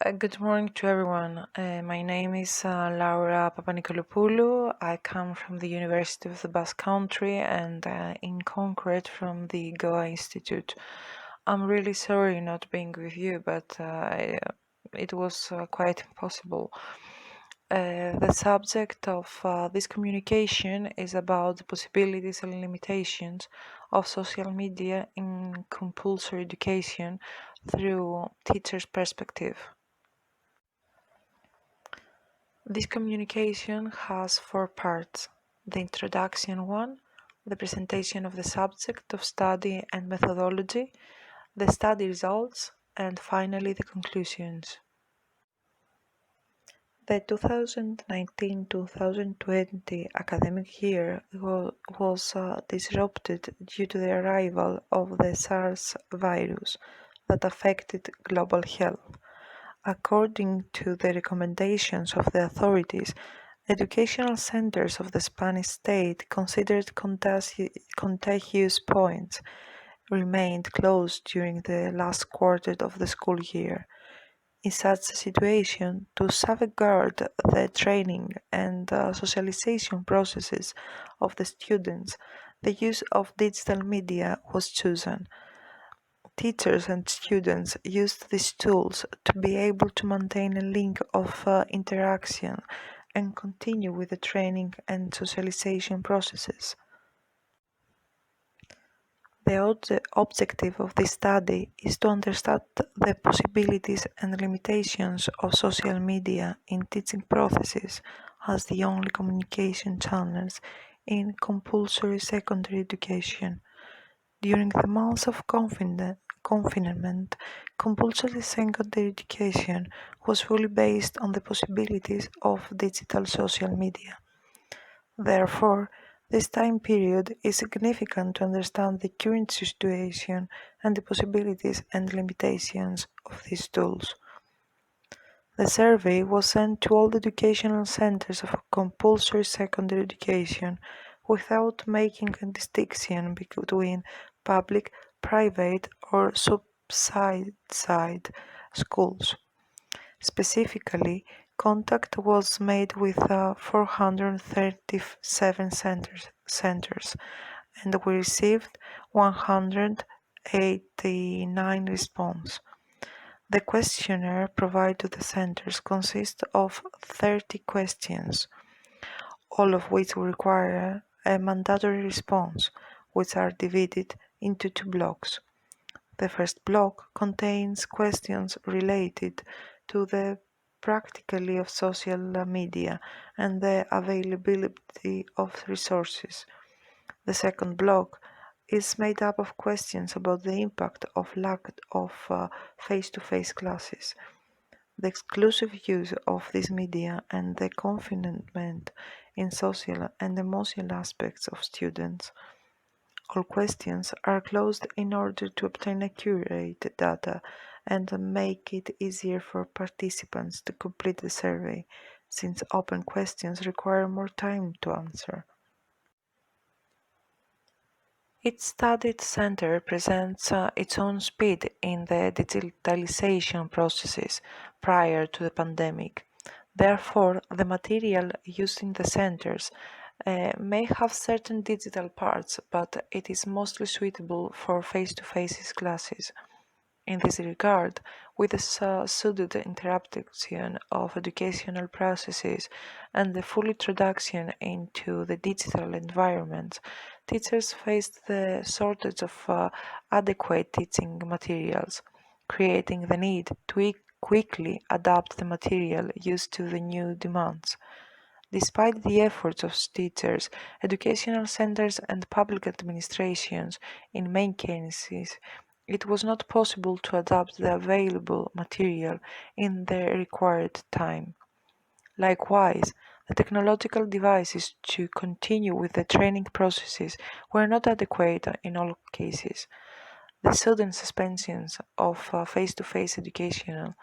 Good morning to everyone. My name is Laura Papanikolopoulou. I come from the University of the Basque Country and in concrete from the Goa Institute. I'm really sorry not being with you, but it was quite impossible. The subject of this communication is about the possibilities and limitations of social media in compulsory education through teacher's perspective. This communication has four parts: the introduction one, the presentation of the subject of study and methodology, the study results, and finally the conclusions. The 2019-2020 academic year was disrupted due to the arrival of the SARS virus that affected global health. According to the recommendations of the authorities, educational centers of the Spanish state considered contagious points remained closed during the last quarter of the school year. In such a situation, to safeguard the training and socialization processes of the students, the use of digital media was chosen. Teachers and students used these tools to be able to maintain a link of interaction and continue with the training and socialization processes. The objective of this study is to understand the possibilities and limitations of social media in teaching processes as the only communication channels in compulsory secondary education. During the months of confinement, compulsory secondary education was fully based on the possibilities of digital social media. Therefore, this time period is significant to understand the current situation and the possibilities and limitations of these tools. The survey was sent to all the educational centers of compulsory secondary education without making a distinction between public, private, or subsidized schools. Specifically, contact was made with 437 centers, and we received 189 responses. The questionnaire provided to the centers consists of 30 questions, all of which require a mandatory response, which are divided into two blocks. The first block contains questions related to the practicality of social media and the availability of resources. The second block is made up of questions about the impact of lack of face-to-face classes, the exclusive use of these media, and the confinement in social and emotional aspects of students. All questions are closed in order to obtain accurate data and make it easier for participants to complete the survey, since open questions require more time to answer. Each studied center presents its own speed in the digitalization processes prior to the pandemic. Therefore, the material used in the centers may have certain digital parts, but it is mostly suitable for face-to-face classes. In this regard, with the sudden interruption of educational processes and the full introduction into the digital environment, teachers faced the shortage of adequate teaching materials, creating the need to quickly adapt the material used to the new demands. Despite the efforts of teachers, educational centers and public administrations, in many cases, it was not possible to adapt the available material in the required time. Likewise, the technological devices to continue with the training processes were not adequate in all cases. The sudden suspensions of face-to-face education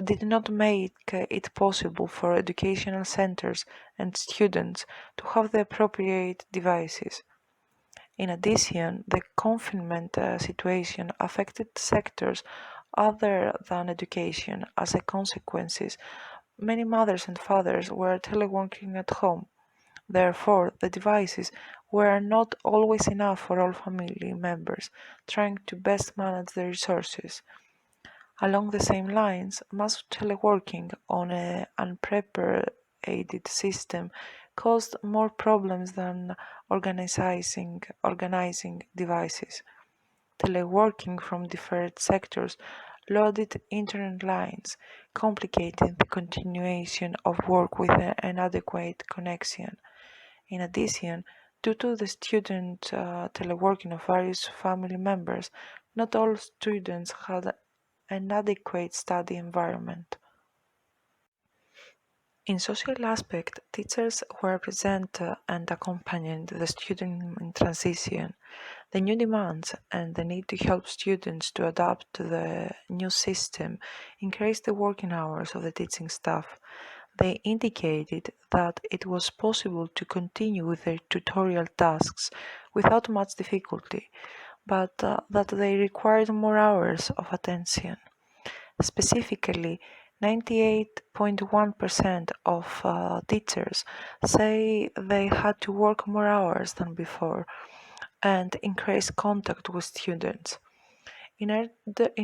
did not make it possible for educational centers and students to have the appropriate devices. In addition, the confinement situation affected sectors other than education. As a consequence, many mothers and fathers were teleworking at home. Therefore, the devices were not always enough for all family members trying to best manage their resources. Along the same lines, mass teleworking on an unprepared system caused more problems than organizing devices. Teleworking from different sectors loaded internet lines, complicating the continuation of work with an inadequate connection. In addition, due to the student teleworking of various family members, not all students had an adequate study environment. In social aspect, teachers were present and accompanied the student in transition. The new demands and the need to help students to adapt to the new system increased the working hours of the teaching staff. They indicated that it was possible to continue with their tutorial tasks without much difficulty, but that they required more hours of attention. Specifically, 98.1% of teachers say they had to work more hours than before and increase contact with students. In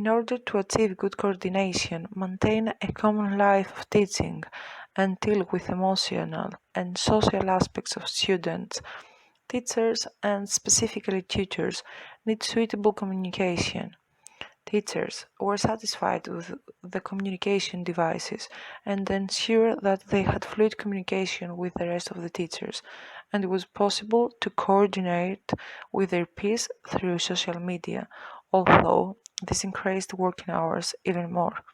order to achieve good coordination, maintain a common life of teaching, and deal with emotional and social aspects of students, teachers and specifically tutors need suitable communication. Teachers were satisfied with the communication devices and ensured that they had fluid communication with the rest of the teachers, and it was possible to coordinate with their peers through social media, although this increased working hours even more.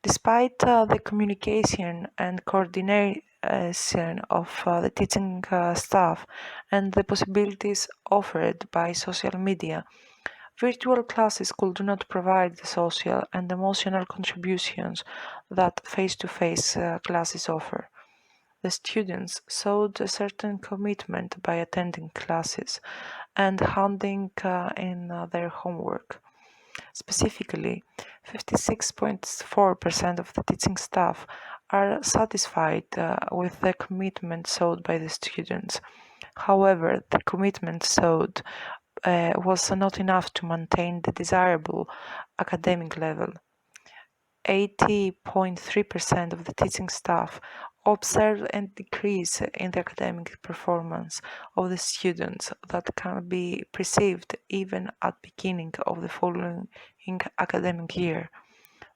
Despite the communication and coordination of the teaching staff and the possibilities offered by social media, virtual classes could not provide the social and emotional contributions that face-to-face classes offer. The students showed a certain commitment by attending classes and handing in their homework. Specifically, 56.4% of the teaching staff are satisfied with the commitment showed by the students. However, the commitment showed was not enough to maintain the desirable academic level. 80.3% of the teaching staff observed a decrease in the academic performance of the students that can be perceived even at beginning of the following academic year.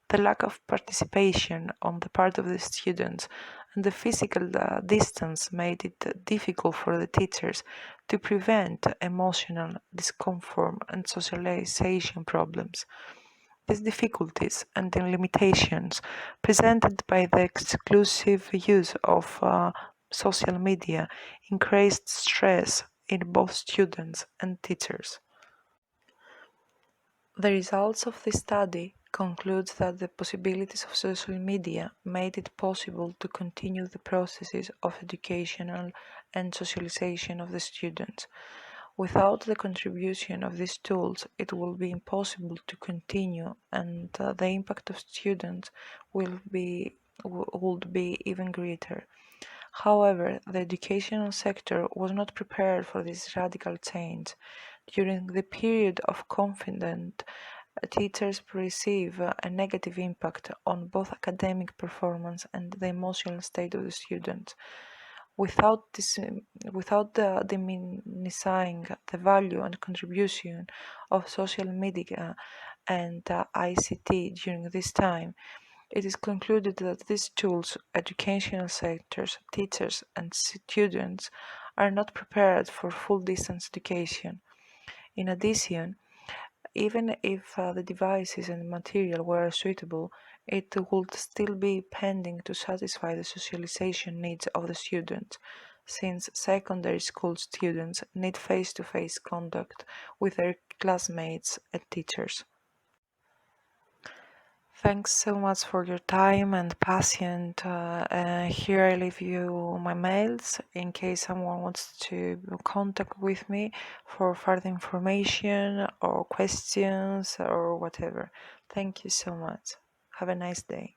The lack of participation on the part of the students and the physical distance made it difficult for the teachers to prevent emotional discomfort and socialization problems. These difficulties and the limitations presented by the exclusive use of social media increased stress in both students and teachers. The results of this study conclude that the possibilities of social media made it possible to continue the processes of educational and socialization of the students. Without the contribution of these tools, it will be impossible to continue, and the impact of students would be even greater. However, the educational sector was not prepared for this radical change. During the period of confinement, teachers perceive a negative impact on both academic performance and the emotional state of the students. Without diminishing the value and contribution of social media and ICT during this time, it is concluded that these tools, educational sectors, teachers, and students are not prepared for full distance education. In addition, even if the devices and material were suitable, it would still be pending to satisfy the socialization needs of the students, since secondary school students need face-to-face contact with their classmates and teachers. Thanks so much for your time and passion. Here I leave you my mails in case someone wants to contact with me for further information or questions or whatever. Thank you so much. Have a nice day.